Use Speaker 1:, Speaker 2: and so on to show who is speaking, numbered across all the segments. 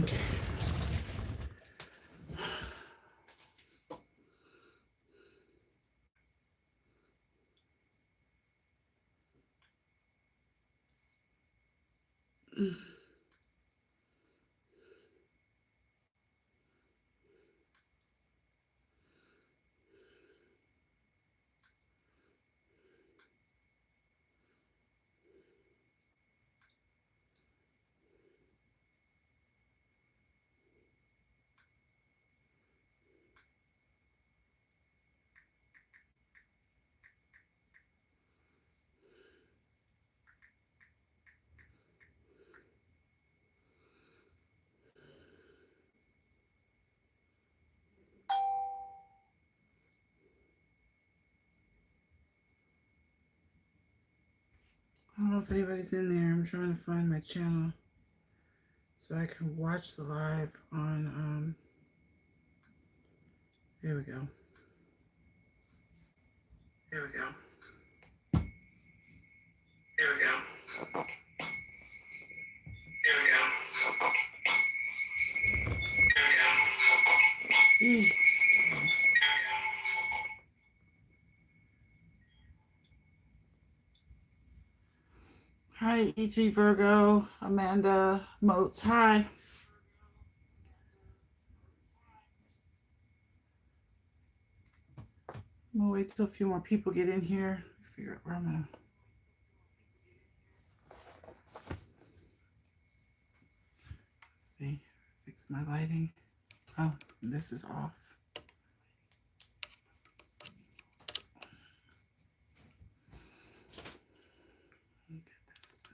Speaker 1: Okay. I don't know if anybody's in there. I'm trying to find my channel so I can watch the live on, there we go. There we go. There we go. There we go. There we go. Hi, E3 Virgo, Amanda Moats. Hi. I'm gonna wait till a few more people get in here. Figure out where I'm gonna. Let's see. Fix my lighting. Oh, this is off. Look at this.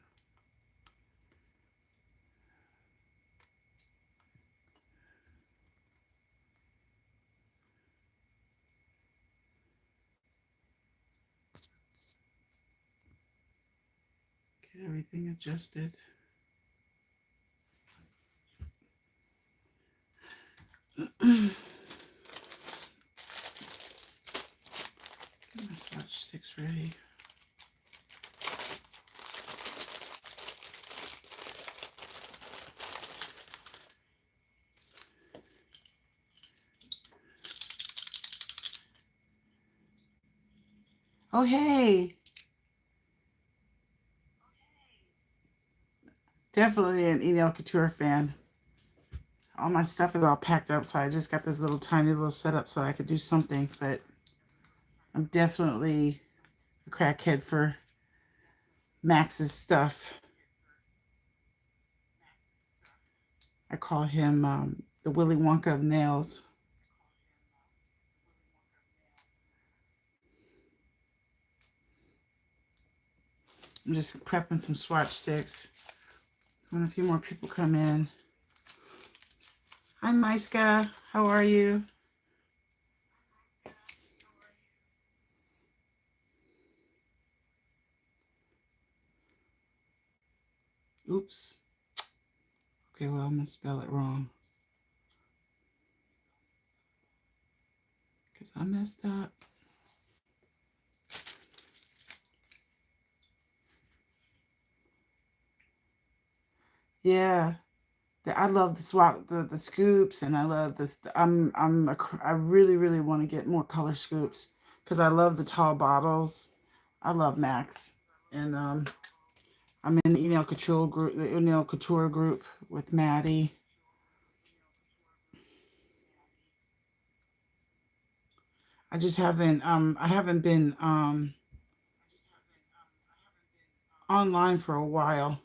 Speaker 1: Get everything adjusted. Get my swatch sticks ready. Oh, hey. Definitely an Enel Couture fan. All my stuff is all packed up, so I just got this little tiny little setup so I could do something, but I'm definitely a crackhead for Max's stuff. I call him the Willy Wonka of nails. I'm just prepping some swatch sticks. When a few more people come in. Hi, Maiska. How are you? Oops. Okay, well, I'm going to spell it wrong. Because I messed up. Yeah. I love the swap, the scoops, and I love this. I really, really want to get more color scoops because I love the tall bottles. I love Max. And I'm in the Enel Couture group with Maddie. I haven't been online for a while.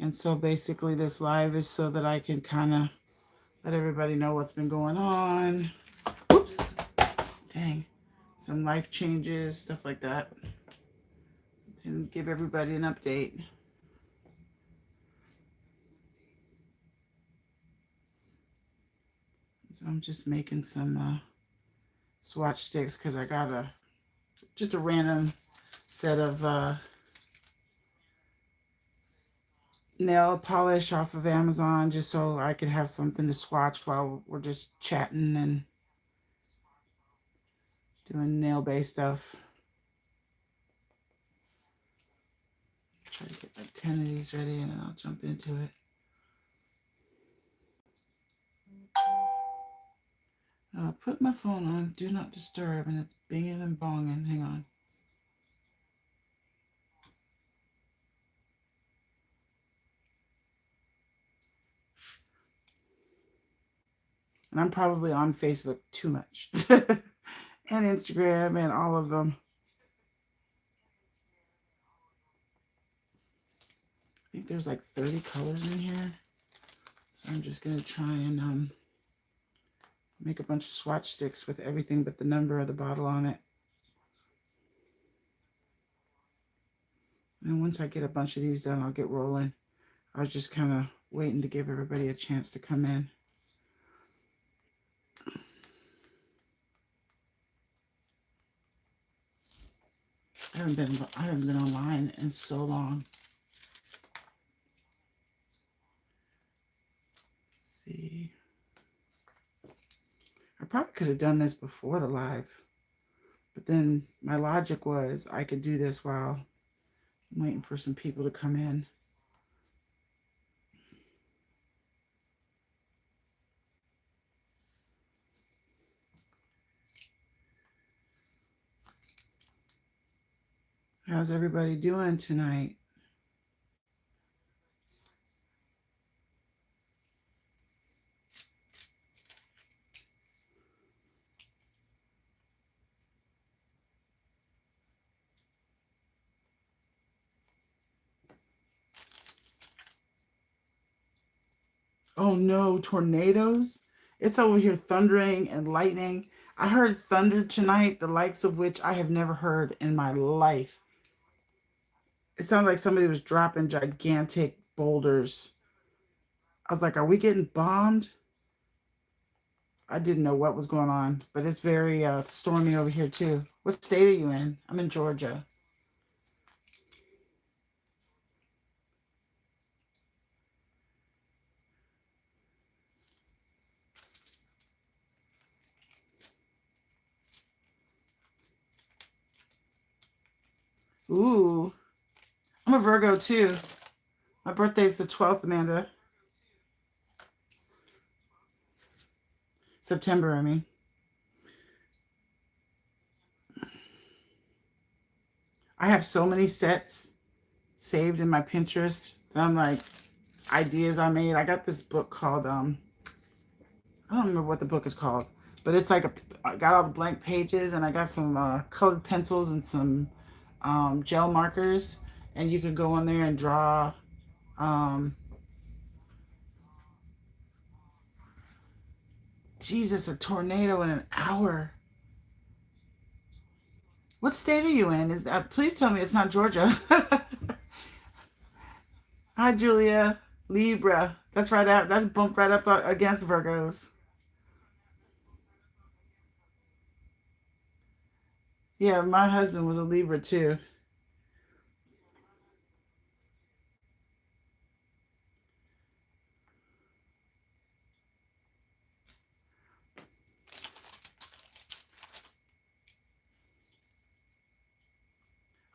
Speaker 1: And so basically this live is so that I can kind of let everybody know what's been going on. Oops. Dang. Some life changes, stuff like that. And give everybody an update. So I'm just making some swatch sticks because I got just a random set of nail polish off of Amazon just so I could have something to swatch while we're just chatting and doing nail-based stuff. Try to get like 10 of these ready and then I'll jump into it. Put my phone on do not disturb, and it's binging and bonging. Hang on. And I'm probably on Facebook too much. And Instagram and all of them. I think there's like 30 colors in here. So I'm just going to try and make a bunch of swatch sticks with everything but the number of the bottle on it. And once I get a bunch of these done, I'll get rolling. I was just kind of waiting to give everybody a chance to come in. I haven't been online in so long. Let's see. I probably could have done this before the live, but then my logic was I could do this while I'm waiting for some people to come in. How's everybody doing tonight? Oh no, tornadoes? It's over here thundering and lightning. I heard thunder tonight, the likes of which I have never heard in my life. It sounded like somebody was dropping gigantic boulders. I was like, are we getting bombed? I didn't know what was going on, but it's very stormy over here too. What state are you in? I'm in Georgia. Ooh, I'm a Virgo too. My birthday's the 12th, Amanda. September, I mean. I have so many sets saved in my Pinterest that I'm like, ideas I made. I got this book called, I don't remember what the book is called, but it's like I got all the blank pages and I got some colored pencils and some gel markers, and you can go on there and draw. Jesus, a tornado in an hour. What state are you in? Is that? Please tell me it's not Georgia. Hi, Julia. Libra. That's right out. That's bumped right up against Virgos. Yeah, my husband was a Libra too.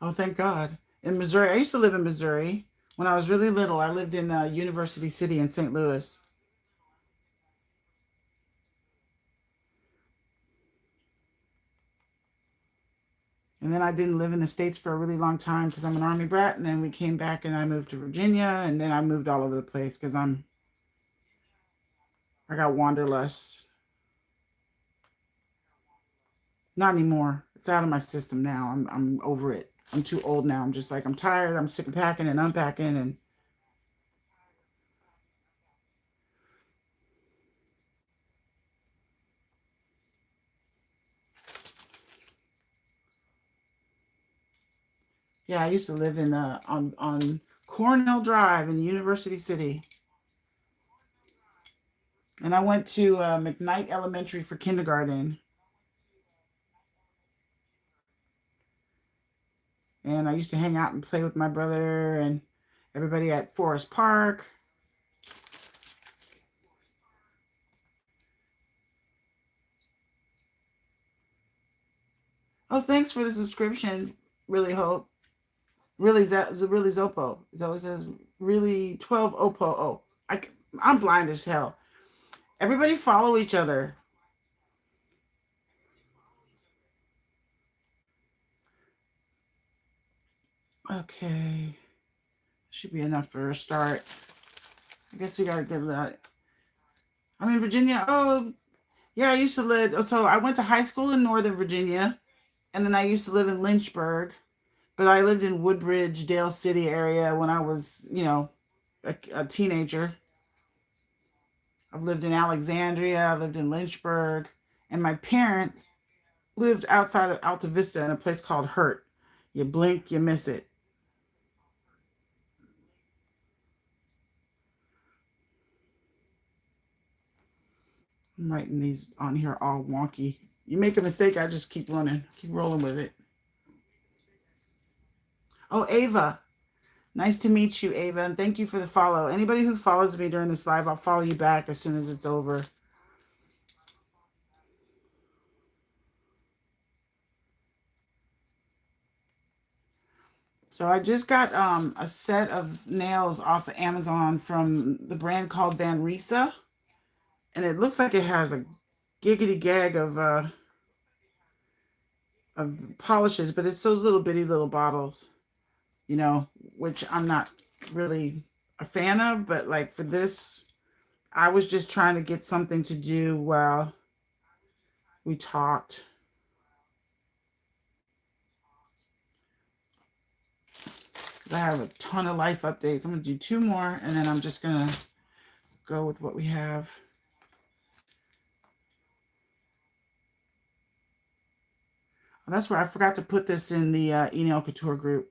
Speaker 1: Oh, thank God. In Missouri, I used to live in Missouri. When I was really little, I lived in University City in St. Louis. And then I didn't live in the States for a really long time because I'm an Army brat. And then we came back and I moved to Virginia. And then I moved all over the place because I got wanderlust. Not anymore. It's out of my system now. I'm over it. I'm too old now. I'm just like, I'm tired. I'm sick of packing and unpacking. And yeah, I used to live in on Cornell Drive in University City. And I went to McKnight Elementary for kindergarten. And I used to hang out and play with my brother and everybody at Forest Park. Oh, thanks for the subscription. Really hope. Really, really Zopo. It always says really 12 Oppo. Oh, I'm blind as hell. Everybody follow each other. Okay. Should be enough for a start. I guess we got to get that. I'm in Virginia. Oh, yeah, I used to live. So I went to high school in Northern Virginia, and then I used to live in Lynchburg. But I lived in Woodbridge, Dale City area when I was, a teenager. I've lived in Alexandria, I lived in Lynchburg, and my parents lived outside of Alta Vista in a place called Hurt. You blink, you miss it. I'm writing these on here all wonky. You make a mistake, I just keep running, keep rolling with it. Oh, Ava. Nice to meet you, Ava, and thank you for the follow. Anybody who follows me during this live, I'll follow you back as soon as it's over. So I just got a set of nails off of Amazon from the brand called Van Risa, and it looks like it has a giggity gag of polishes, but it's those little bitty little bottles, which I'm not really a fan of. But like for this, I was just trying to get something to do while we talked. I have a ton of life updates. I'm going to do 2 more, and then I'm just going to go with what we have. Oh, that's where I forgot to put this in the Enel Couture group.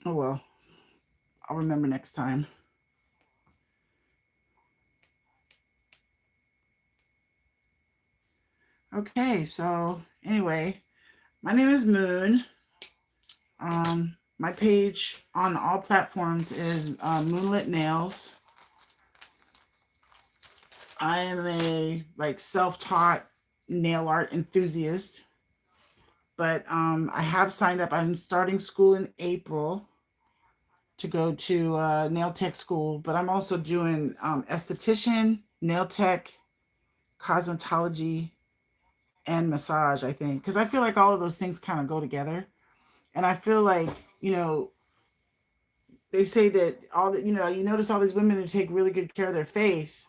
Speaker 1: Oh, well. I'll remember next time. Okay, so anyway, my name is Moon. My page on all platforms is Moonlit Nails. I am a self-taught nail art enthusiast, but I have signed up. I'm starting school in April to go to nail tech school, but I'm also doing esthetician, nail tech, cosmetology, and massage, I think, because I feel like all of those things kind of go together. And I feel like, they say that you notice all these women who take really good care of their face,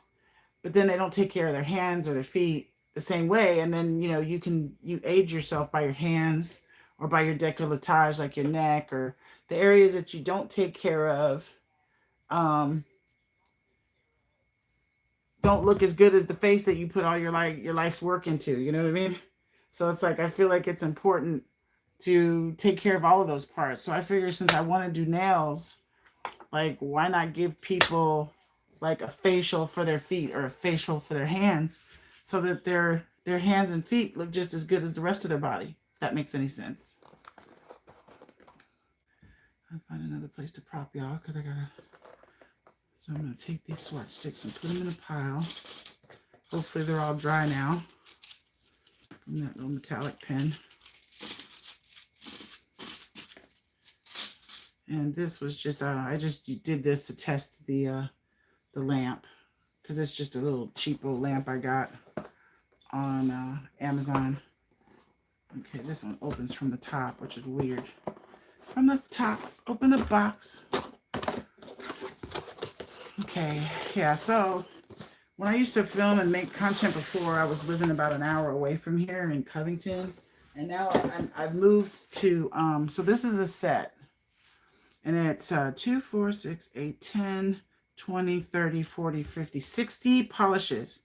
Speaker 1: but then they don't take care of their hands or their feet the same way. And then, you age yourself by your hands or by your décolletage, like your neck or the areas that you don't take care of. Um, don't look as good as the face that you put all your life's work into. You know what I mean? So it's like I feel like it's important to take care of all of those parts. So I figure since I want to do nails, like why not give people like a facial for their feet or a facial for their hands so that their hands and feet look just as good as the rest of their body, if that makes any sense. I'll find another place to prop y'all because so I'm going to take these swatch sticks and put them in a pile. Hopefully they're all dry now from that little metallic pen. And this was just, I just did this to test the lamp because it's just a little cheap old lamp I got on Amazon. Okay, this one opens from the top, which is weird. From the top, open the box. Okay, yeah, so when I used to film and make content before, I was living about an hour away from here in Covington. And now I've moved to, so this is a set. And it's 2, 4, 6, 8, 10, 20, 30, 40, 50, 60 polishes,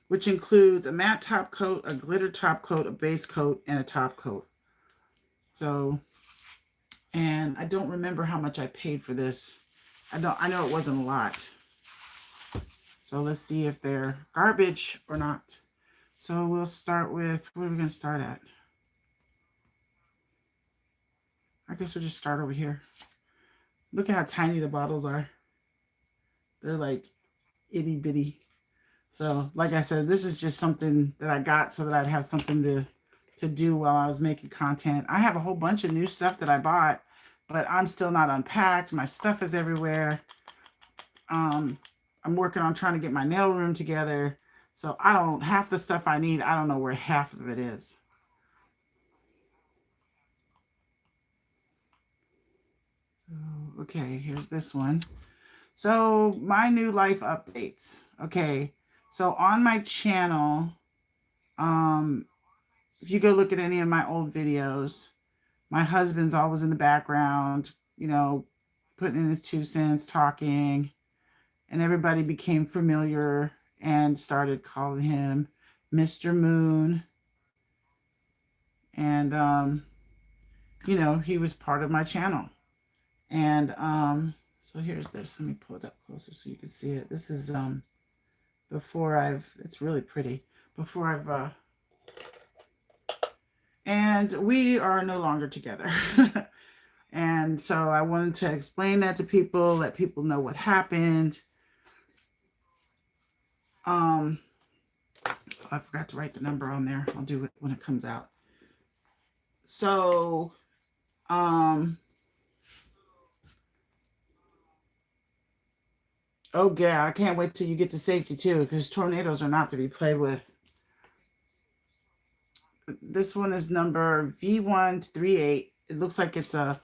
Speaker 1: which includes a matte top coat, a glitter top coat, a base coat, and a top coat. So, and I don't remember how much I paid for this. I know it wasn't a lot. So let's see if they're garbage or not. So we'll start with, what are we going to start at? I guess we'll just start over here. Look at how tiny the bottles are. They're like itty bitty. So like I said, this is just something that I got so that I'd have something to do while I was making content. I have a whole bunch of new stuff that I bought, but I'm still not unpacked. My stuff is everywhere. I'm working on trying to get my nail room together. So half the stuff I need, I don't know where half of it is. okay, here's this one. So my new life updates. Okay, so on my channel, if you go look at any of my old videos, my husband's always in the background, you know, putting in his 2 cents, talking, and everybody became familiar and started calling him Mr. Moon. And, you know, he was part of my channel. And so here's this. Let me pull it up closer so you can see it. This is before it's really pretty. Before and we are no longer together. And so I wanted to explain that to people, let people know what happened. I forgot to write the number on there. I'll do it when it comes out. So, oh yeah, I can't wait till you get to safety too, because tornadoes are not to be played with. This one is number V138. It looks like it's a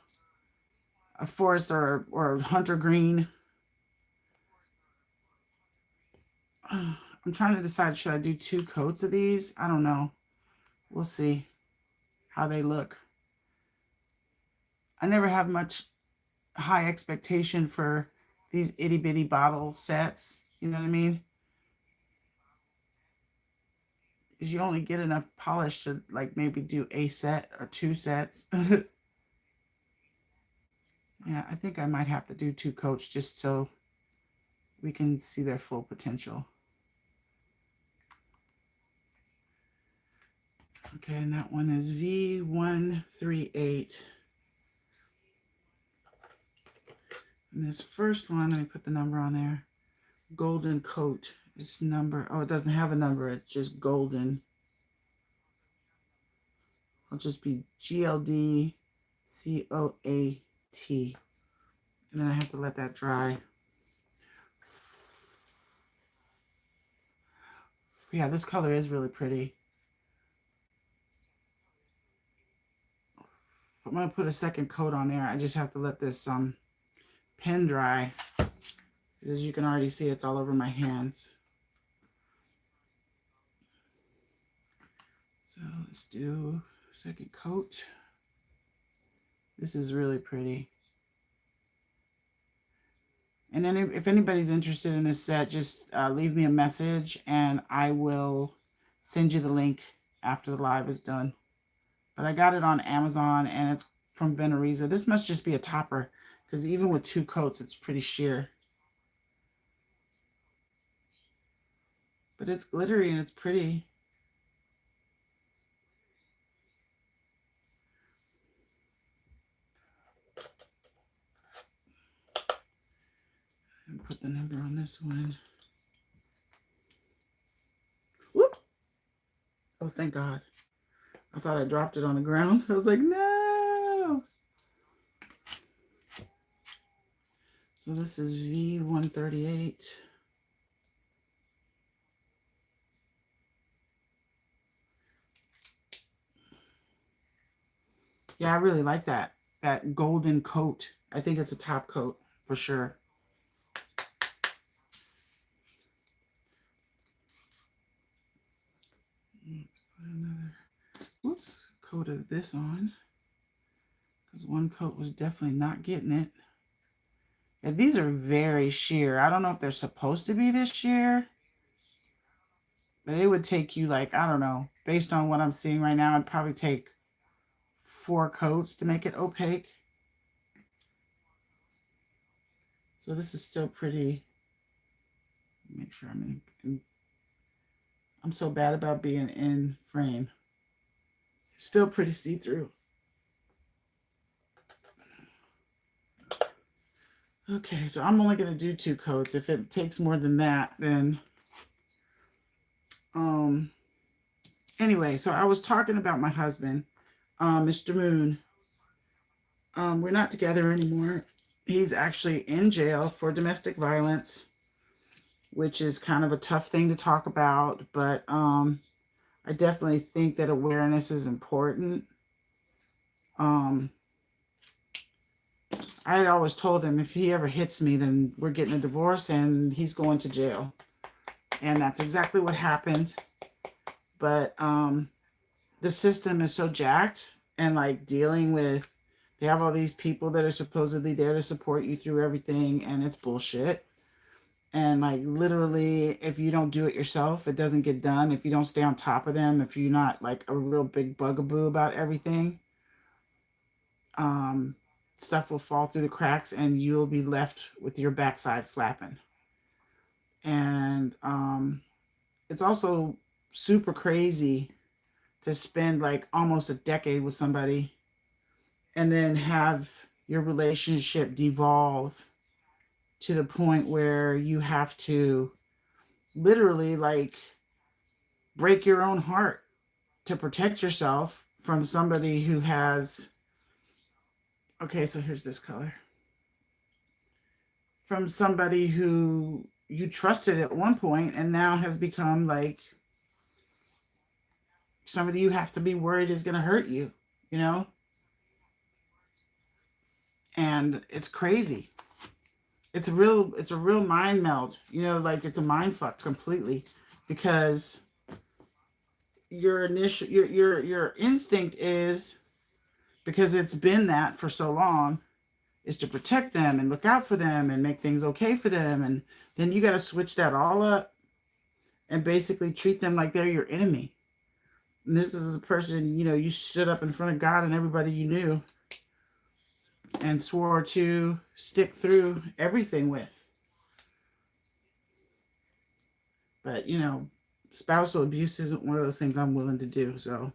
Speaker 1: forest or hunter green. I'm trying to decide, should I do 2 coats of these? I don't know. We'll see how they look. I never have much high expectation for these itty bitty bottle sets. You know what I mean? Because you only get enough polish to like maybe do a set or 2 sets. Yeah, I think I might have to do 2 coats just so we can see their full potential. Okay, and that one is V138. And this first one, let me put the number on there. Golden Coat. It's number, oh, it doesn't have a number. It's just golden. It'll just be GLDCOAT. And then I have to let that dry. Yeah, this color is really pretty. I'm going to put a second coat on there. I just have to let this pen dry. As you can already see, it's all over my hands. So let's do a second coat. This is really pretty. And then if anybody's interested in this set, just leave me a message and I will send you the link after the live is done. But I got it on Amazon and it's from Veneriza. This must just be a topper because even with 2 coats, it's pretty sheer. But it's glittery and it's pretty. And put the number on this one. Whoop! Oh, thank God. I thought I dropped it on the ground. I was like, no! So this is V138. Yeah, I really like that golden coat. I think it's a top coat for sure. Let's put another, whoops, coat of this on. Because one coat was definitely not getting it. Yeah, these are very sheer. I don't know if they're supposed to be this sheer. But it would take you like, I don't know, based on what I'm seeing right now, it'd probably take 4 coats to make it opaque. So this is still pretty. Make sure I'm so bad about being in frame. It's still pretty see-through. Okay, so I'm only going to do 2 coats. If it takes more than that, then anyway, so I was talking about my husband, Mr. Moon. We're not together anymore. He's actually in jail for domestic violence, which is kind of a tough thing to talk about, but I definitely think that awareness is important. I I had always told him if he ever hits me, then we're getting a divorce and he's going to jail. And that's exactly what happened. But the system is so jacked, and like dealing with, they have all these people that are supposedly there to support you through everything, and it's bullshit. And like literally, if you don't do it yourself, it doesn't get done. If you don't stay on top of them, if you're not like a real big bugaboo about everything, um, stuff will fall through the cracks and you'll be left with your backside flapping. And it's also super crazy to spend like almost a decade with somebody and then have your relationship devolve to the point where you have to literally like break your own heart to protect yourself from somebody who has, okay, so here's this color, from somebody who you trusted at one point and now has become like somebody you have to be worried is going to hurt you, you know? And it's crazy. It's a real mind meld, you know, like it's a mind fuck completely, because your initial your instinct is, because it's been that for so long, is to protect them and look out for them and make things okay for them. And then you got to switch that all up and basically treat them like they're your enemy. And this is a person, you know, you stood up in front of God and everybody you knew and swore to stick through everything with. But, you know, spousal abuse isn't one of those things I'm willing to do. So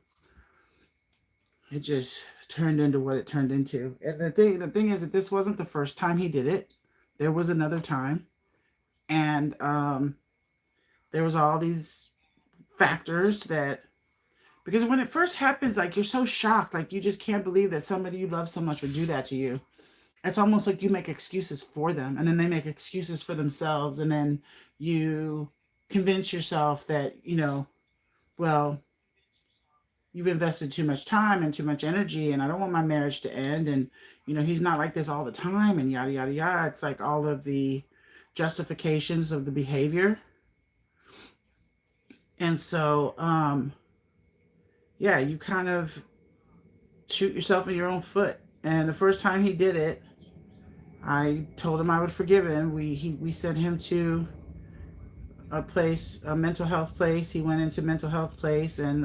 Speaker 1: it just turned into what it turned into. And the thing is that this wasn't the first time he did it. There was another time. And there was all these factors that, because when it first happens, like you're so shocked, like you just can't believe that somebody you love so much would do that to you. It's almost like you make excuses for them, and then they make excuses for themselves, and then you convince yourself that, you know, well, you've invested too much time and too much energy, and I don't want my marriage to end, and you know, he's not like this all the time, and yada yada yada. It's like all of the justifications of the behavior. And so yeah, you kind of shoot yourself in your own foot. And the first time he did it, I told him I would forgive him. We sent him to a place, a mental health place. He went into mental health place and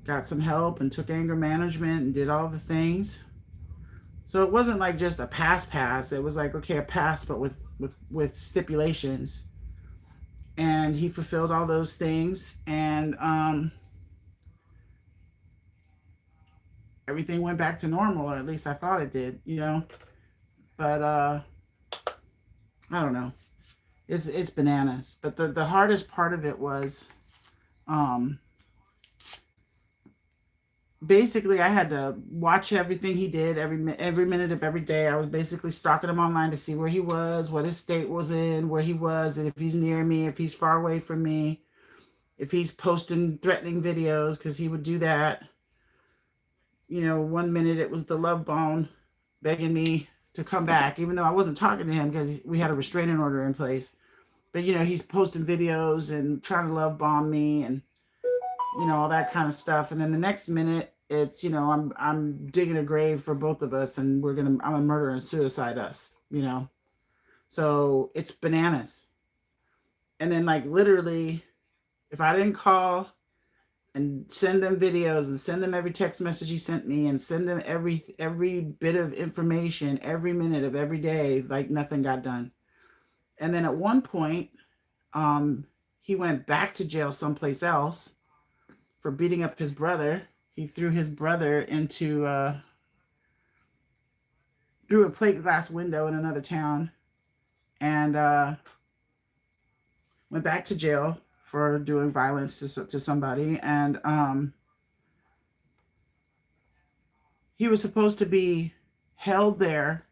Speaker 1: got some help and took anger management and did all the things. So it wasn't like just a pass. It was like, okay, a pass, but with stipulations. And he fulfilled all those things, and everything went back to normal, or at least I thought it did, you know. But I don't know. It's bananas. But the hardest part of it was basically I had to watch everything he did every minute of every day. I was basically stalking him online to see where he was, what his state was in, where he was, and if he's near me, if he's far away from me, if he's posting threatening videos, because he would do that. You know, one minute it was the love bone begging me to come back, even though I wasn't talking to him because we had a restraining order in place. But, you know, he's posting videos and trying to love bomb me and, you know, all that kind of stuff. And then the next minute it's, you know, I'm digging a grave for both of us, and I'm gonna murder and suicide us, you know. So it's bananas. And then like literally, if I didn't call and send them videos and send them every text message he sent me and send them every bit of information every minute of every day, like nothing got done. And then at one point he went back to jail someplace else for beating up his brother. He threw his brother into through a plate glass window in another town, and went back to jail for doing violence to somebody. And he was supposed to be held there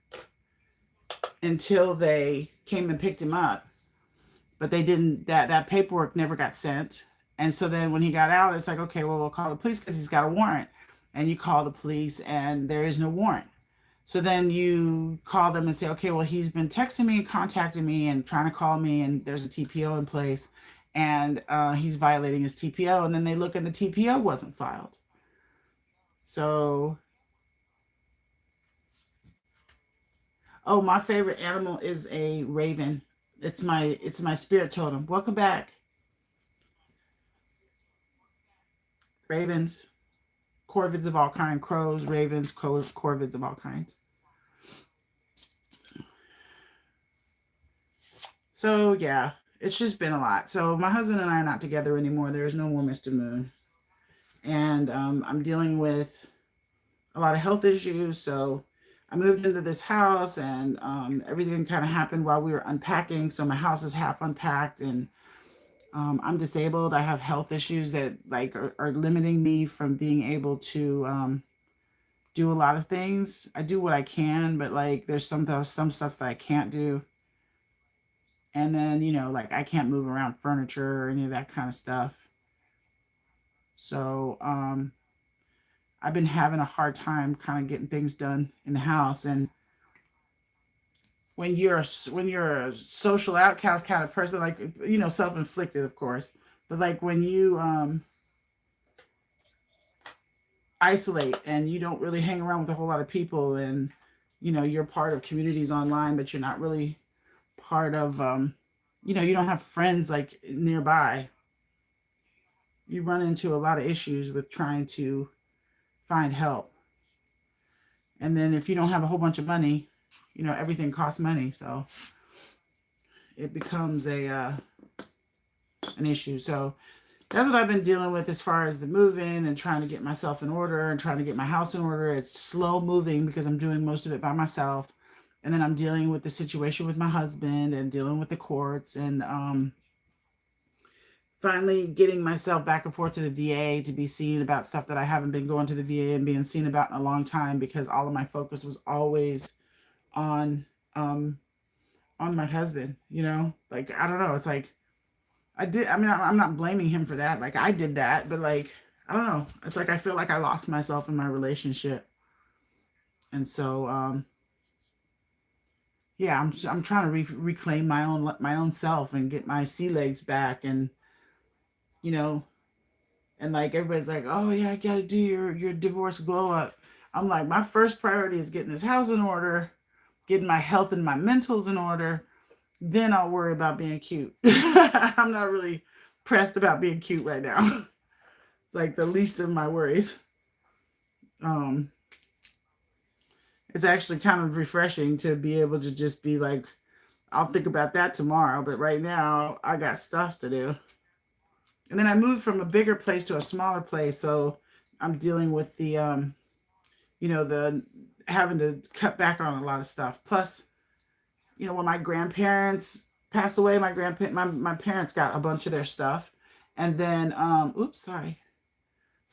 Speaker 1: until they came and picked him up, but they didn't. That paperwork never got sent. And so then when he got out, it's like, okay, well, we'll call the police because he's got a warrant. And you call the police and there is no warrant. So then you call them and say, okay, well, he's been texting me, contacting me, and trying to call me, and there's a TPO in place, and he's violating his TPO. And then they look and the TPO wasn't filed. So, oh, my favorite animal is a raven. It's my spirit totem. Welcome back, ravens, corvids of all kinds, crows, ravens, corvids of all kinds. So yeah, it's just been a lot. So my husband and I are not together anymore. There is no more Mr. Moon, and I'm dealing with a lot of health issues. So I moved into this house, and everything kind of happened while we were unpacking. So my house is half unpacked, and I'm disabled. I have health issues that like are limiting me from being able to do a lot of things. I do what I can, but like there's some stuff that I can't do. And then, like I can't move around furniture or any of that kind of stuff. So, I've been having a hard time kind of getting things done in the house. And when you're a social outcast kind of person, like, self-inflicted, of course, but like when you isolate and you don't really hang around with a whole lot of people, and you're part of communities online, but you're not really part of you don't have friends like nearby. You run into a lot of issues with trying to find help. And then if you don't have a whole bunch of money, everything costs money, so it becomes a an issue. So that's what I've been dealing with as far as the moving and trying to get myself in order and trying to get my house in order. It's slow moving because I'm doing most of it by myself. And then I'm dealing with the situation with my husband and dealing with the courts, and finally getting myself back and forth to the VA to be seen about stuff that I haven't been going to the VA and being seen about in a long time, because all of my focus was always on um on my husband, like I don't know, it's like I'm not blaming him for that, like I did that, but like I don't know, it's like I feel like I lost myself in my relationship. And so yeah, I'm trying to reclaim my own self and get my sea legs back. And you know and like everybody's like, oh yeah, I gotta do your divorce glow up. I'm like, my first priority is getting this house in order, getting my health and my mentals in order. Then I'll worry about being cute. I'm not really pressed about being cute right now. It's like the least of my worries. um it's actually kind of refreshing to be able to just be like, I'll think about that tomorrow, but right now I got stuff to do. And then I moved from a bigger place to a smaller place, so I'm dealing with the having to cut back on a lot of stuff. Plus, when my grandparents passed away, my parents got a bunch of their stuff. And then oops, sorry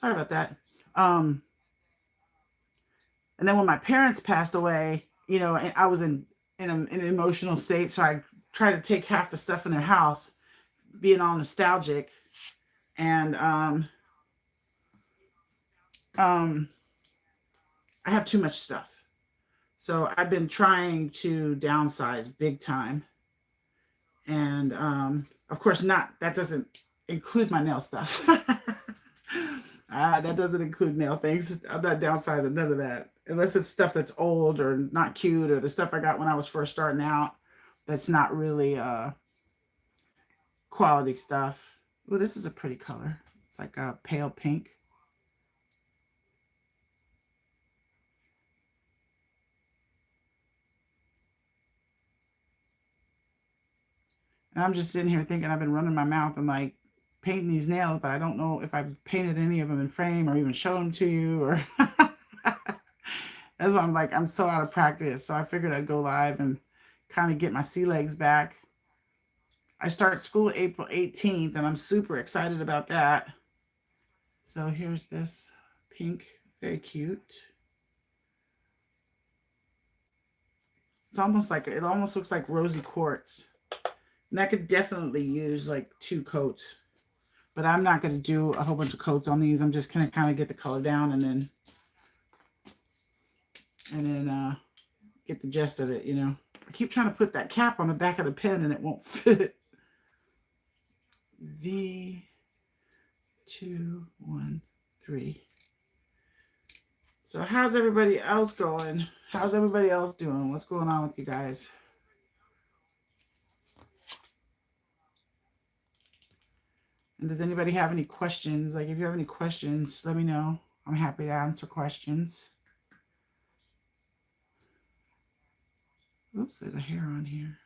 Speaker 1: about that. Um and then when my parents passed away, and I was in an emotional state, so I tried to take half the stuff in their house, being all nostalgic. And um I have too much stuff. So I've been trying to downsize big time. And of course, not that doesn't include my nail stuff. That doesn't include nail things. I'm not downsizing none of that, unless it's stuff that's old or not cute, or the stuff I got when I was first starting out. That's not really quality stuff. Oh, this is a pretty color. It's like a pale pink. And I'm just sitting here thinking, I've been running my mouth and like painting these nails, but I don't know if I've painted any of them in frame or even show them to you, or that's why I'm like, I'm so out of practice. So I figured I'd go live and kind of get my sea legs back. I start school April 18th, and I'm super excited about that. So here's this pink, very cute. It almost looks like rosy quartz. And that could definitely use like 2 coats. But I'm not going to do a whole bunch of coats on these. I'm just going to kind of get the color down, and then get the gist of it, you know. I keep trying to put that cap on the back of the pen and it won't fit. V213. So how's everybody else going? How's everybody else doing? What's going on with you guys? And does anybody have any questions? Like, if you have any questions, let me know. I'm happy to answer questions. Oops, there's a hair on here.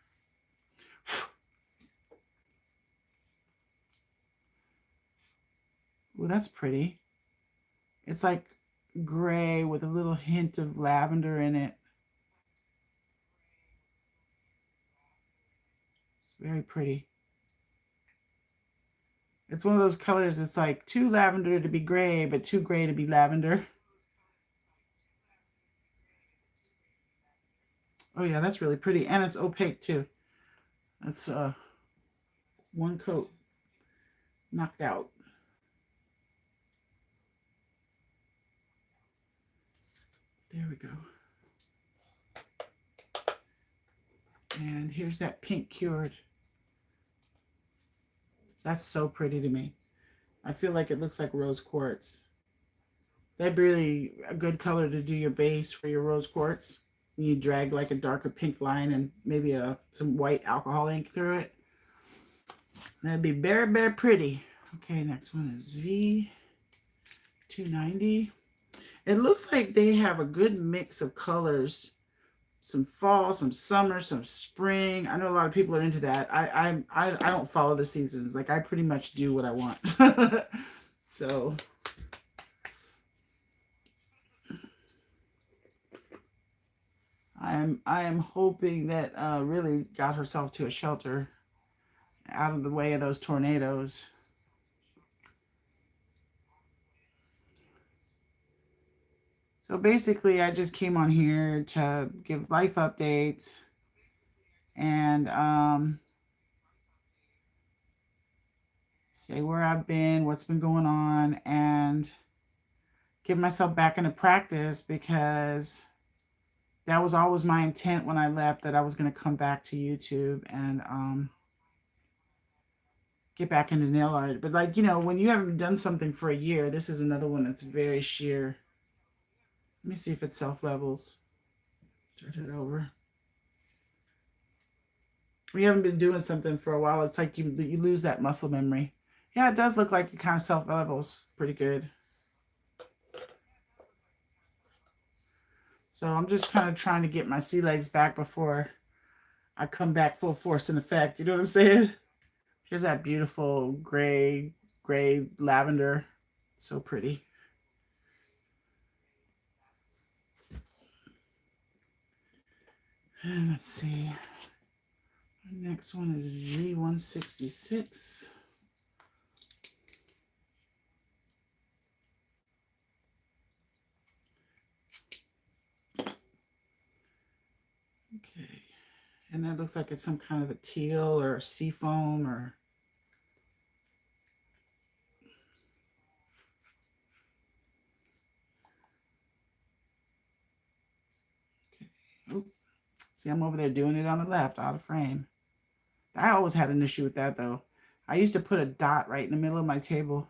Speaker 1: Well, that's pretty. It's like gray with a little hint of lavender in it. It's very pretty. It's one of those colors, it's like too lavender to be gray, but too gray to be lavender. Oh yeah, that's really pretty. And it's opaque too. That's one coat knocked out. There we go. And here's that pink cured. That's so pretty to me. I feel like it looks like rose quartz. That'd be really a good color to do your base for your rose quartz. You drag like a darker pink line and maybe some white alcohol ink through it. That'd be very, very pretty. Okay, next one is V290. It looks like they have a good mix of colors. Some fall, some summer, some spring. I know a lot of people are into that. I don't follow the seasons. Like, I pretty much do what I want. So I am hoping that really got herself to a shelter out of the way of those tornadoes. So basically, I just came on here to give life updates and say where I've been, what's been going on, and get myself back into practice, because that was always my intent when I left, that I was going to come back to YouTube and get back into nail art. But like, you know, when you haven't done something for a year, this is another one that's very sheer. Let me see if it self-levels. Start it over. When you haven't been doing something for a while, it's like you lose that muscle memory. Yeah, it does look like it kind of self-levels pretty good. So I'm just kind of trying to get my sea legs back before I come back full force in effect. You know what I'm saying? Here's that beautiful gray lavender. So pretty. And let's see. The next one is V166. Okay. And that looks like it's some kind of a teal or sea foam or... Okay. Oop. See, I'm over there doing it on the left, out of frame. I always had an issue with that, though. I used to put a dot right in the middle of my table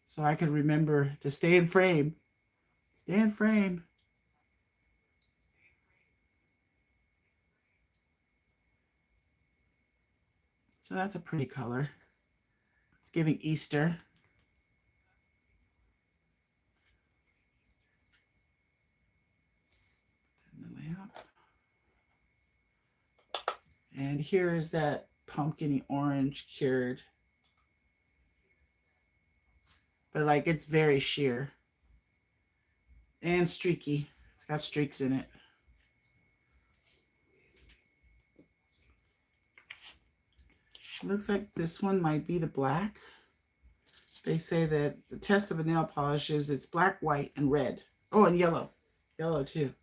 Speaker 1: so I could remember to stay in frame. Stay in frame. So that's a pretty color. It's giving Easter. And here is that pumpkin orange cured. But like, it's very sheer. And streaky. It's got streaks in it. It looks like this one might be the black. They say that the test of a nail polish is it's black, white, and red. Oh, and yellow. Yellow too.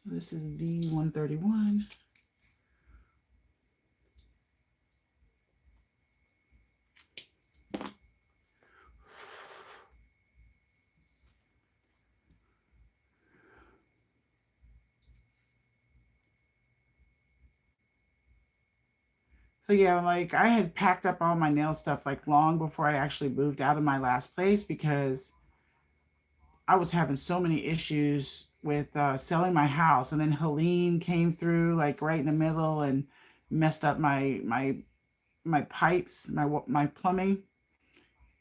Speaker 1: So this is V131. So yeah, like I had packed up all my nail stuff like long before I actually moved out of my last place because I was having so many issues with selling my house, and then Helene came through like right in the middle and messed up my pipes, my plumbing,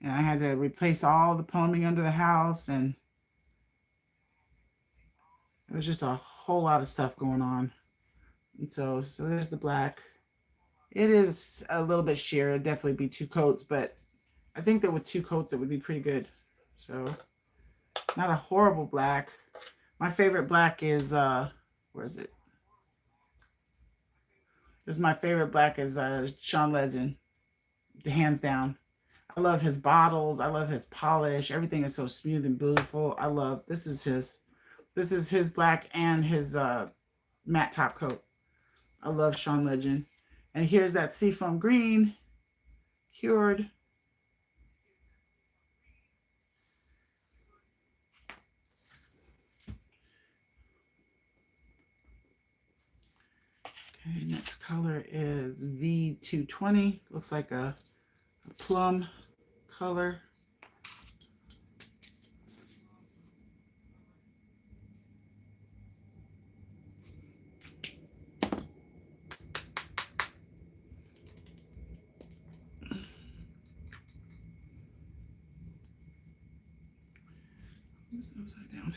Speaker 1: and I had to replace all the plumbing under the house, and it was just a whole lot of stuff going on. And so there's the black. It is a little bit sheer. It'd definitely be two coats, but I think that with two coats it would be pretty good. So not a horrible black. My favorite black is where is it? This is my favorite black is Sean Legend, hands down. I love his bottles. I love his polish. Everything is so smooth and beautiful. I love this is his black and his matte top coat. I love Sean Legend. And here's that seafoam green cured. Okay, next color is V220. Looks like a plum color. Oops, upside down.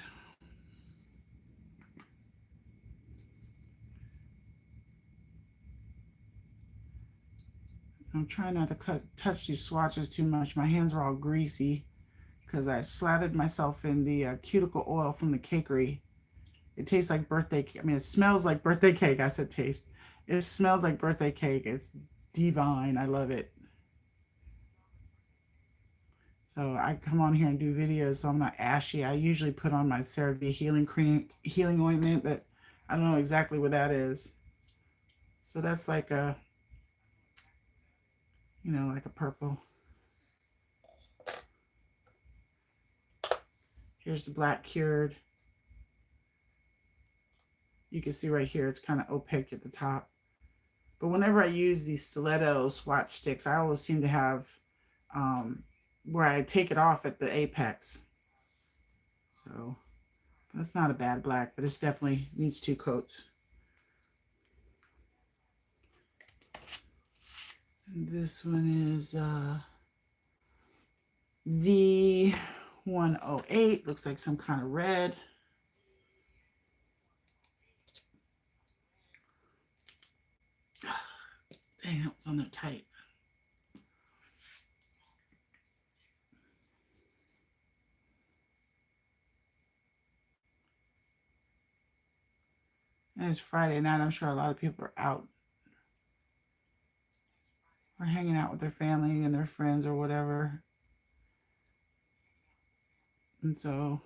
Speaker 1: I'm trying not to touch these swatches too much. My hands are all greasy because I slathered myself in the cuticle oil from the cakery. It tastes like birthday. I mean, it smells like birthday cake. I said taste. It smells like birthday cake. It's divine. I love it. So I come on here and do videos so I'm not ashy. I usually put on my CeraVe healing cream, healing ointment, but I don't know exactly what that is. So that's like a, like a purple. Here's the black cured. You can see right here, it's kind of opaque at the top. But whenever I use these stiletto swatch sticks, I always seem to have where I take it off at the apex. So that's not a bad black, but it's definitely needs two coats. And this one is V108. Looks like some kind of red. Dang, that was on there tight. And it's Friday night. I'm sure a lot of people are out or hanging out with their family and their friends or whatever. And so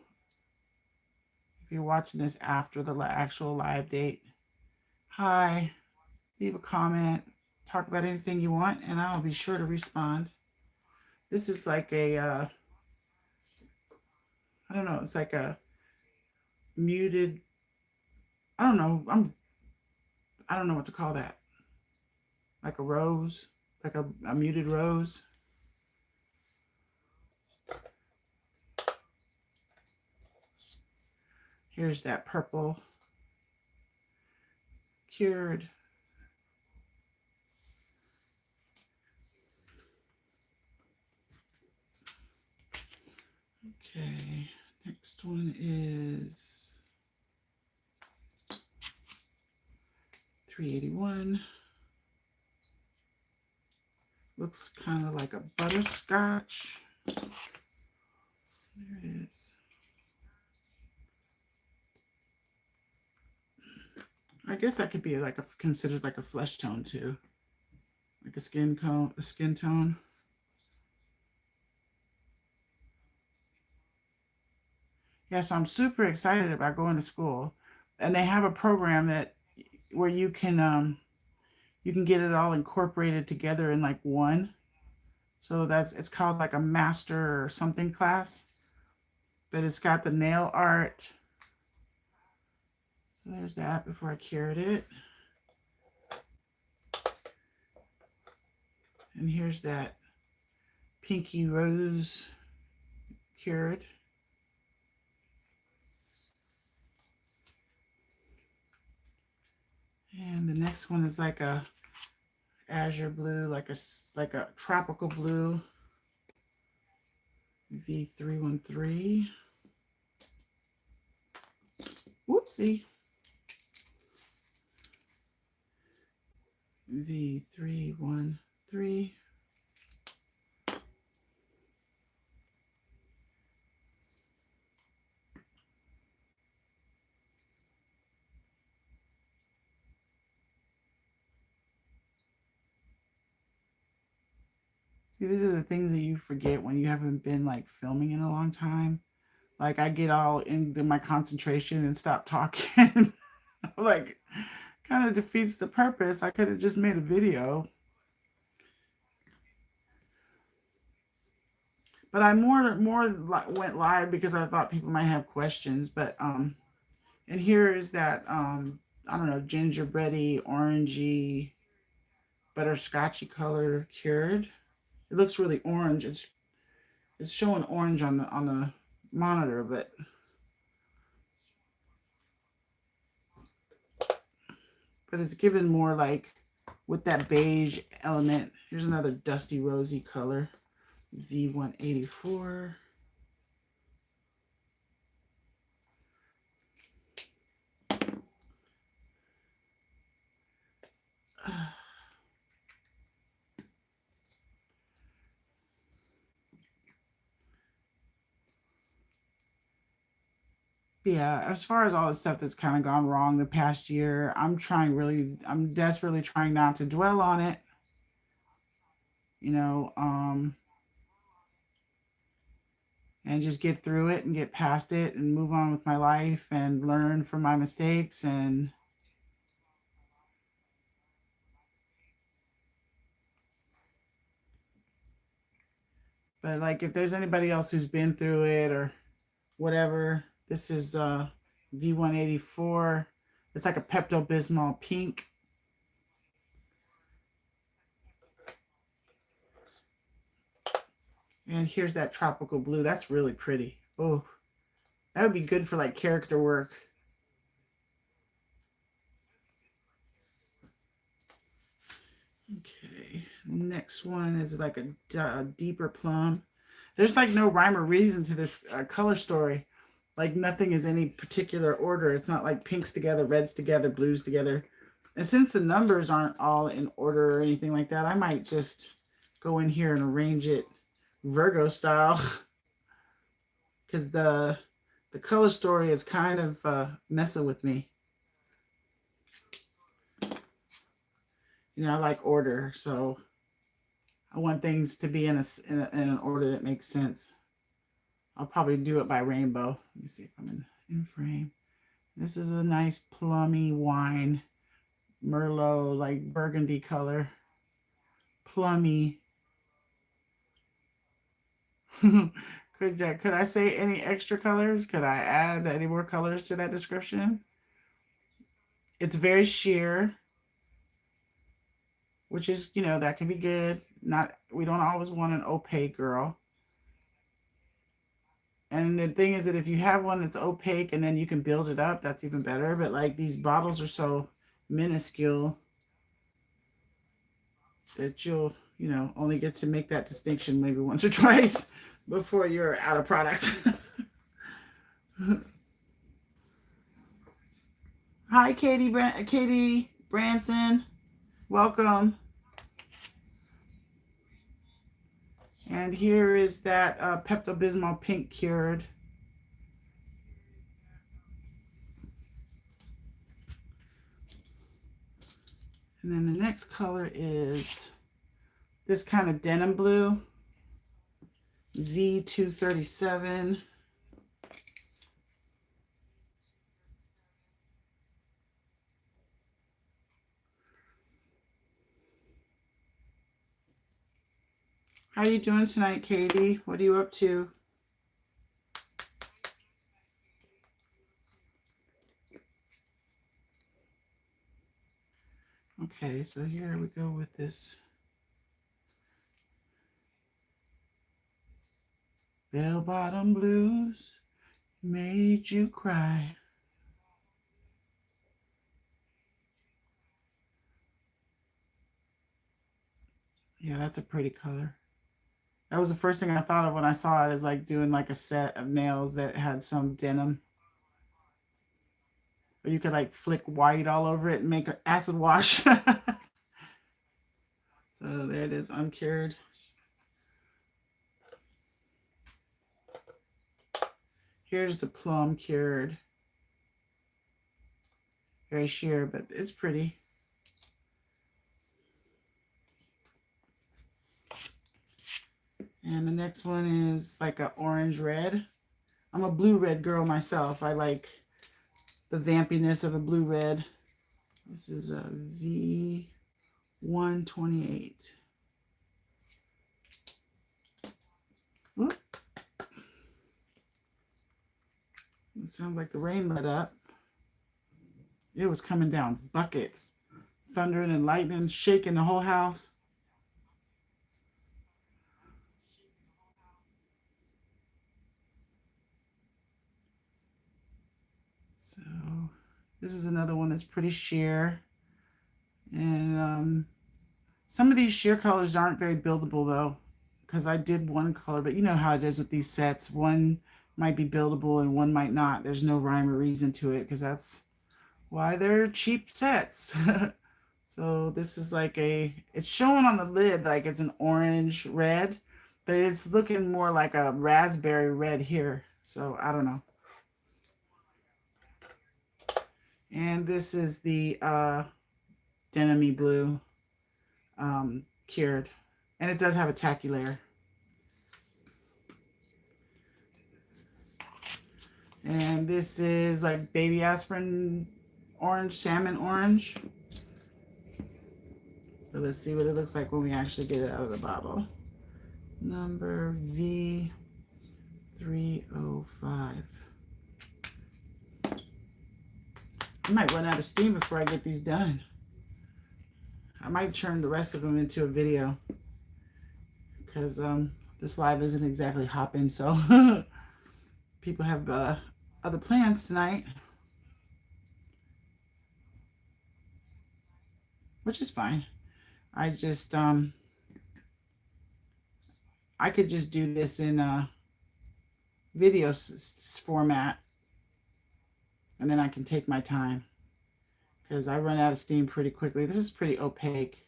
Speaker 1: if you're watching this after the actual live date, hi, leave a comment, talk about anything you want, and I'll be sure to respond. This is like a, I don't know, it's like a muted, I don't know, I don't know what to call that. Like a rose, like a muted rose. Here's that purple cured. Okay, next one is 381. Looks kind of like a butterscotch. There it is. I guess that could be like considered like a flesh tone too, like a skin tone. Yeah, so I'm super excited about going to school, and they have a program that where you can get it all incorporated together in like one. So it's called like a master or something class, but it's got the nail art. So there's that before I cured it. And here's that pinky rose cured. And the next one is like a azure blue, like a tropical blue. V313. Whoopsie. V313. See, these are the things that you forget when you haven't been like filming in a long time. Like I get all into my concentration and stop talking. Like kind of defeats the purpose. I could have just made a video. But I went live because I thought people might have questions. But and here is that I don't know, gingerbready, orangey, butterscotchy color cured. It looks really orange. It's showing orange on the monitor, but it's given more like with that beige element. Here's another dusty rosy color, V184. Yeah, as far as all the stuff that's kind of gone wrong the past year, I'm desperately trying not to dwell on it. You know, and just get through it and get past it and move on with my life and learn from my mistakes. And but like if there's anybody else who's been through it or whatever, this is V184. It's like a Pepto-Bismol pink. And here's that tropical blue. That's really pretty. Oh, that would be good for like character work. Okay, next one is like a deeper plum. There's like no rhyme or reason to this color story. Like nothing is any particular order. It's not like pinks together, reds together, blues together. And since the numbers aren't all in order or anything like that, I might just go in here and arrange it Virgo style. Because the color story is kind of messing with me. You know, I like order, so I want things to be in an order that makes sense. I'll probably do it by rainbow. Let me see if I'm in frame. This is a nice plummy wine, Merlot, like burgundy color, plummy. Could I say any extra colors? Could I add any more colors to that description? It's very sheer, which is, you know, that can be good. Not, we don't always want an opaque girl. And the thing is that if you have one that's opaque and then you can build it up, that's even better. But like these bottles are so minuscule that you'll, you know, only get to make that distinction maybe once or twice before you're out of product. Hi, Katie Branson. Welcome. And here is that Pepto-Bismol pink cured. And then the next color is this kind of denim blue, V237. How are you doing tonight, Katie? What are you up to? Okay, so here we go with this Bell bottom blues made you cry. Yeah, that's a pretty color. That was the first thing I thought of when I saw it, is like doing like a set of nails that had some denim. Or you could like flick white all over it and make an acid wash. So there it is, uncured. Here's the plum cured. Very sheer, but it's pretty. And the next one is like an orange red. I'm a blue red girl myself. I like the vampiness of a blue red. This is a V128. Oop. It sounds like the rain let up. It was coming down buckets, thundering and lightning, shaking the whole house. So this is another one that's pretty sheer. And some of these sheer colors aren't very buildable though, because I did one color, but you know how it is with these sets. One might be buildable and one might not. There's no rhyme or reason to it, because that's why they're cheap sets. So this is like it's showing on the lid like it's an orange red, but it's looking more like a raspberry red here. So I don't know. And this is the denim blue cured. And it does have a tacky layer. And this is like baby aspirin orange, salmon orange. So let's see what it looks like when we actually get it out of the bottle. Number V305. I might run out of steam before I get these done. I might turn the rest of them into a video, because this live isn't exactly hopping, so people have other plans tonight, which is fine. I just I could just do this in a video format, and then I can take my time, because I run out of steam pretty quickly. This is pretty opaque.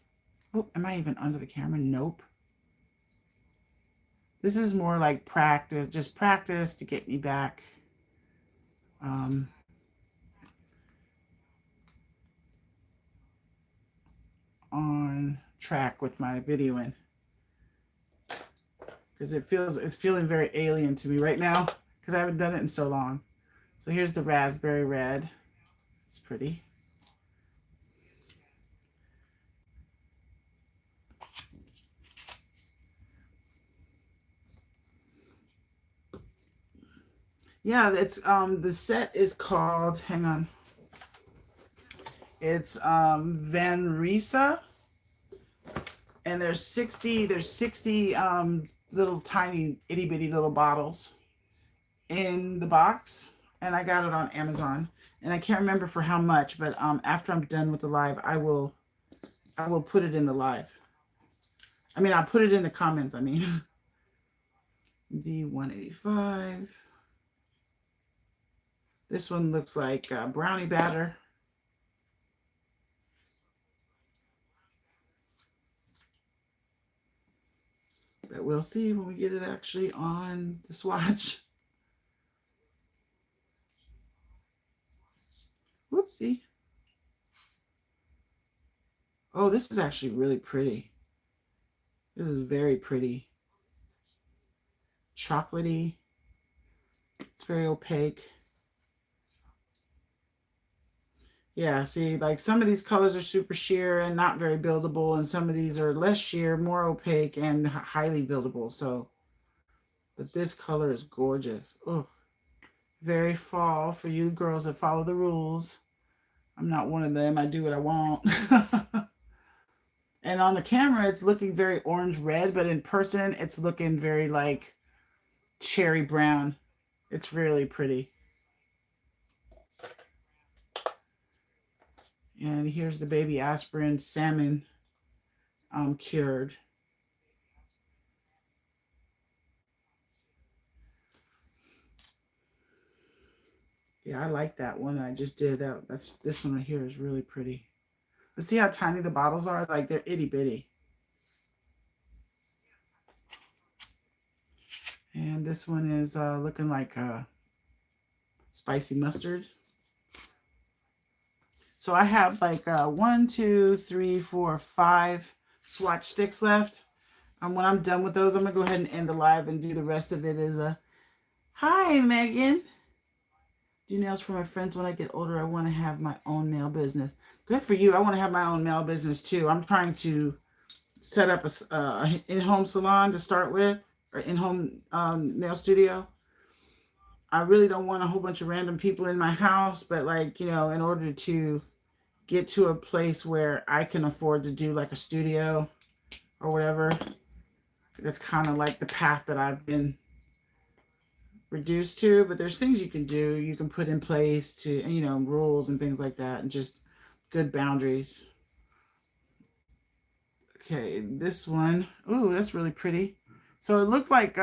Speaker 1: Oh, am I even under the camera? Nope. This is more like practice, just practice to get me back on track with my videoing, because it's feeling very alien to me right now, because I haven't done it in so long. So here's the raspberry red. It's pretty. Yeah, it's the set is called, hang on. It's Van Risa. And there's 60 little tiny itty bitty little bottles in the box, and I got it on Amazon, and I can't remember for how much, but after I'm done with the live, I will put it in the live. I mean, I'll put it in the comments. I mean, V185. This one looks like brownie batter. But we'll see when we get it actually on the swatch. Whoopsie. Oh, this is actually really pretty. This is very pretty. Chocolatey. It's very opaque. Yeah, see, like some of these colors are super sheer and not very buildable, and some of these are less sheer, more opaque, and highly buildable. So, but this color is gorgeous. Oh, very fall for you girls that follow the rules. I'm not one of them. I do what I want. And on the camera, it's looking very orange red, but in person, it's looking very like cherry brown. It's really pretty. And here's the baby aspirin salmon cured. Yeah, I like that one I just did. That's this one right here is really pretty. But see how tiny the bottles are? Like they're itty bitty. And this one is looking like spicy mustard. So I have like 1, 2, 3, 4, 5 swatch sticks left. When I'm done with those, I'm gonna go ahead and end the live and do the rest of it as a hi, Megan. Do nails for my friends. When I get older, I want to have my own nail business. Good for you. I want to have my own nail business too. I'm trying to set up a in-home salon to start with, or in-home nail studio. I really don't want a whole bunch of random people in my house, but like, you know, in order to get to a place where I can afford to do like a studio or whatever, that's kind of like the path that I've been reduced to. But there's things you can do, you can put in place to, you know, rules and things like that, and just good boundaries. Okay, this one, ooh, that's really pretty. So it looked like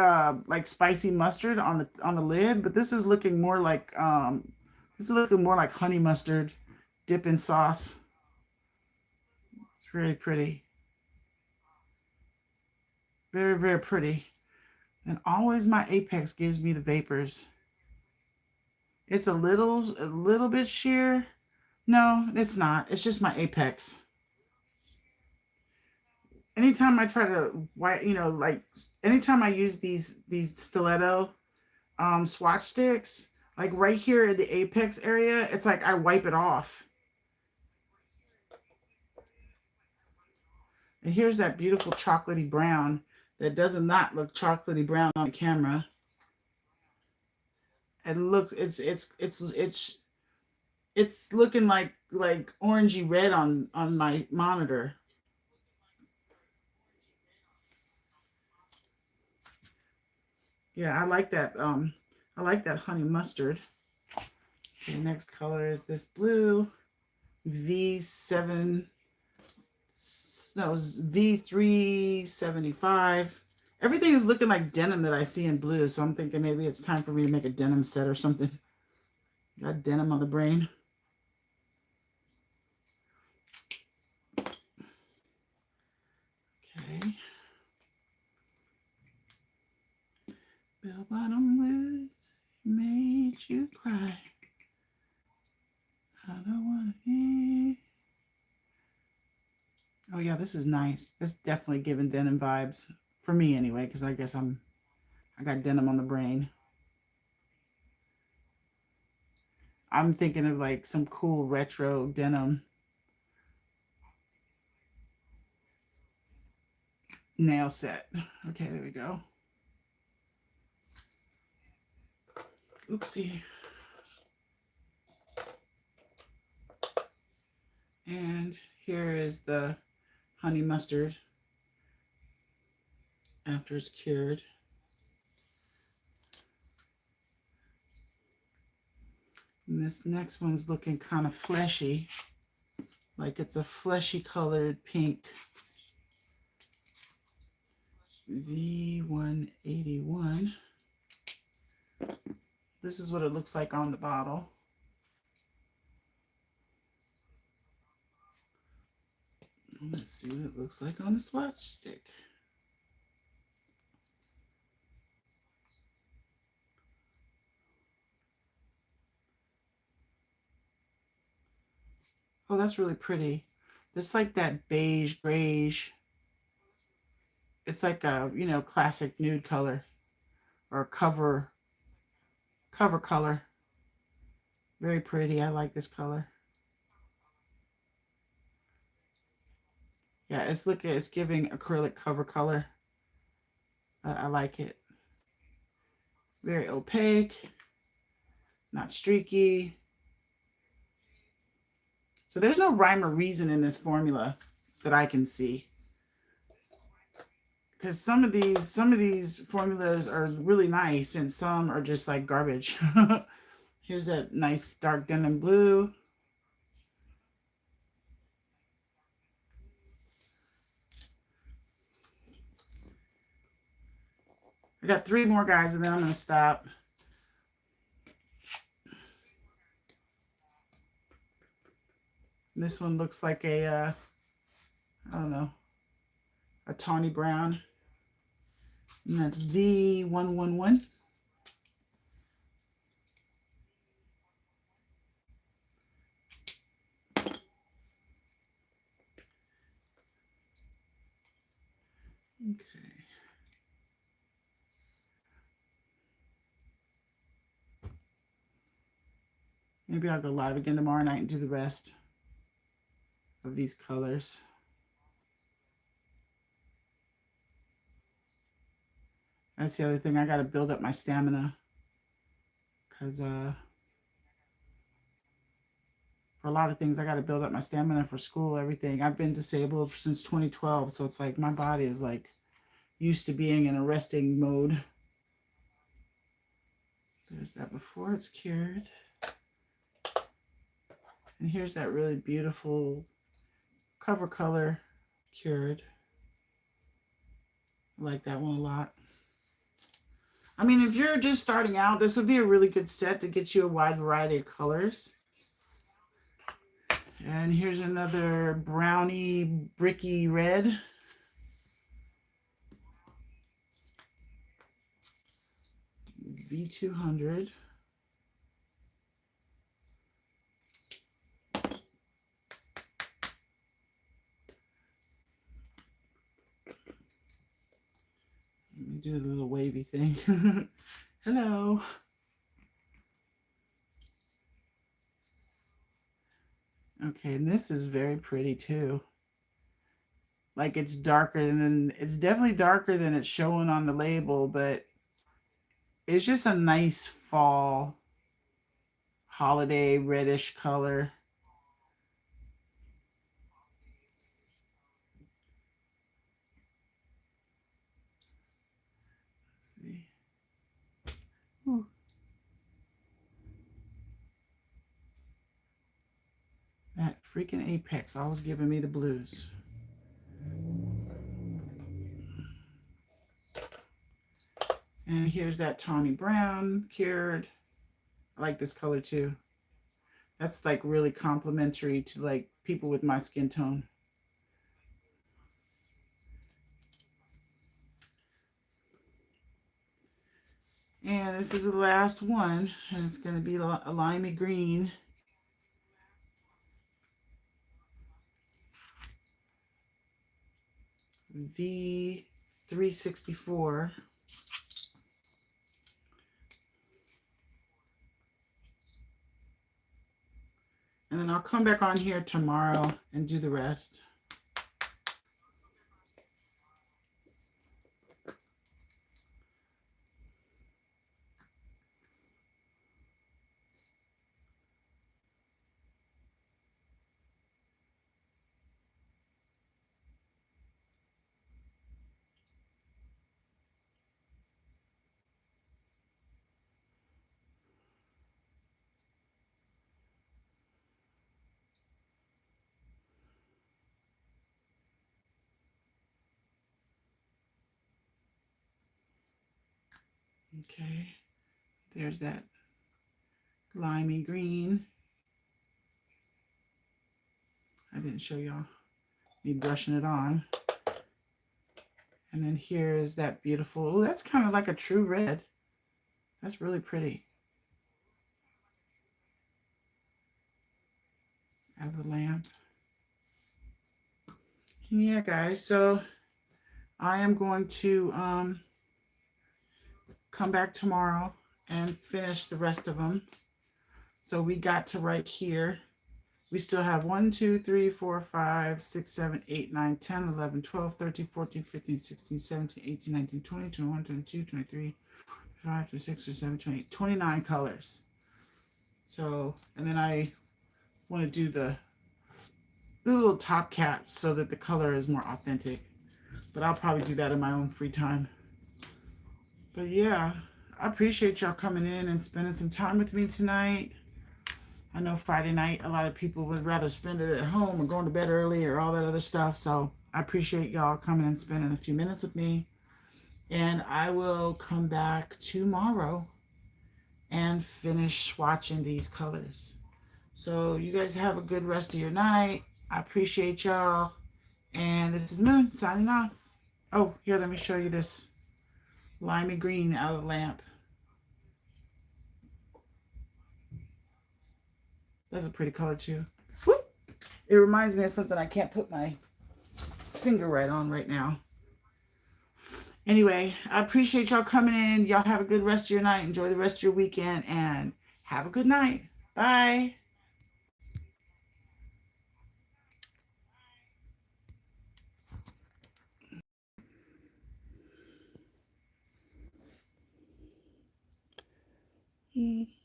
Speaker 1: spicy mustard on the lid, but this is looking more like honey mustard dip in sauce. It's really pretty. Very, very pretty. And always my Apex gives me the vapors. It's a little bit sheer. No, it's not. It's just my Apex. Anytime I try to, you know, like anytime I use these stiletto swatch sticks, like right here in the apex area, it's like I wipe it off. And here's that beautiful chocolatey brown that does not look chocolatey brown on camera. It looks it's looking like orangey red on my monitor. Yeah, I like that honey mustard. The next color is this blue V7, no, it's V375. Everything is looking like denim that I see in blue, so I'm thinking maybe it's time for me to make a denim set or something. Got denim on the brain. Okay. Bell bottom blues made you cry. I don't want to hear. Oh yeah, this is nice. It's definitely giving denim vibes for me anyway, because I guess I got denim on the brain. I'm thinking of like some cool retro denim nail set. Okay, there we go. Oopsie. And here is the honey mustard after it's cured. And this next one's looking kind of fleshy, like it's a fleshy colored pink. V181. This is what it looks like on the bottle. Let's see what it looks like on the swatch stick. Oh, that's really pretty. It's like that beige, grayish. It's like a, you know, classic nude color or cover color. Very pretty. I like this color. Yeah, it's giving acrylic cover color. I like it. Very opaque, not streaky. So there's no rhyme or reason in this formula that I can see. because some of these formulas are really nice and some are just like garbage. Here's that nice dark denim blue. I got 3 more guys and then I'm going to stop. This one looks like a, I don't know, a tawny brown. And that's V111. Okay. Maybe I'll go live again tomorrow night and do the rest of these colors. That's the other thing. I got to build up my stamina. Because for a lot of things, I got to build up my stamina for school, everything. I've been disabled since 2012. So it's like my body is like used to being in a resting mode. There's that before it's cured. And here's that really beautiful cover color cured. I like that one a lot. I mean, if you're just starting out, this would be a really good set to get you a wide variety of colors. And here's another brownie bricky red. V200. Let me do the little wavy thing. Hello. Okay, and this is very pretty too. Like it's darker than, it's definitely darker than it's showing on the label, but it's just a nice fall holiday reddish color. Let's see. Ooh. That freaking Apex always giving me the blues. And here's that tawny brown cured. I like this color too. That's like really complimentary to like people with my skin tone. And this is the last one, and it's going to be a limey green. V364. And then I'll come back on here tomorrow and do the rest. Okay, there's that limey green. I didn't show y'all me brushing it on. And then here is that beautiful, oh, that's kind of like a true red. That's really pretty. Out of the lamp. Yeah, guys, so I am going to come back tomorrow and finish the rest of them. So we got to right here. We still have 1, 2, 3, 4, 5, 6, 7, 8, 9, 10, 11, 12, 13, 14, 15, 16, 17, 18, 19, 20, 21, 22, 23, 25, 26, 27, 28, 29 colors. So, and then I want to do the little top cap so that the color is more authentic. But I'll probably do that in my own free time. But yeah, I appreciate y'all coming in and spending some time with me tonight. I know Friday night, a lot of people would rather spend it at home or going to bed early or all that other stuff. So I appreciate y'all coming and spending a few minutes with me. And I will come back tomorrow and finish swatching these colors. So you guys have a good rest of your night. I appreciate y'all. And this is Moon signing off. Oh, here, let me show you this limey green out of lamp. That's a pretty color too. Whoop. It reminds me of something I can't put my finger right on right now. Anyway, I appreciate y'all coming in. Y'all have a good rest of your night. Enjoy the rest of your weekend and have a good night. Bye. Mm.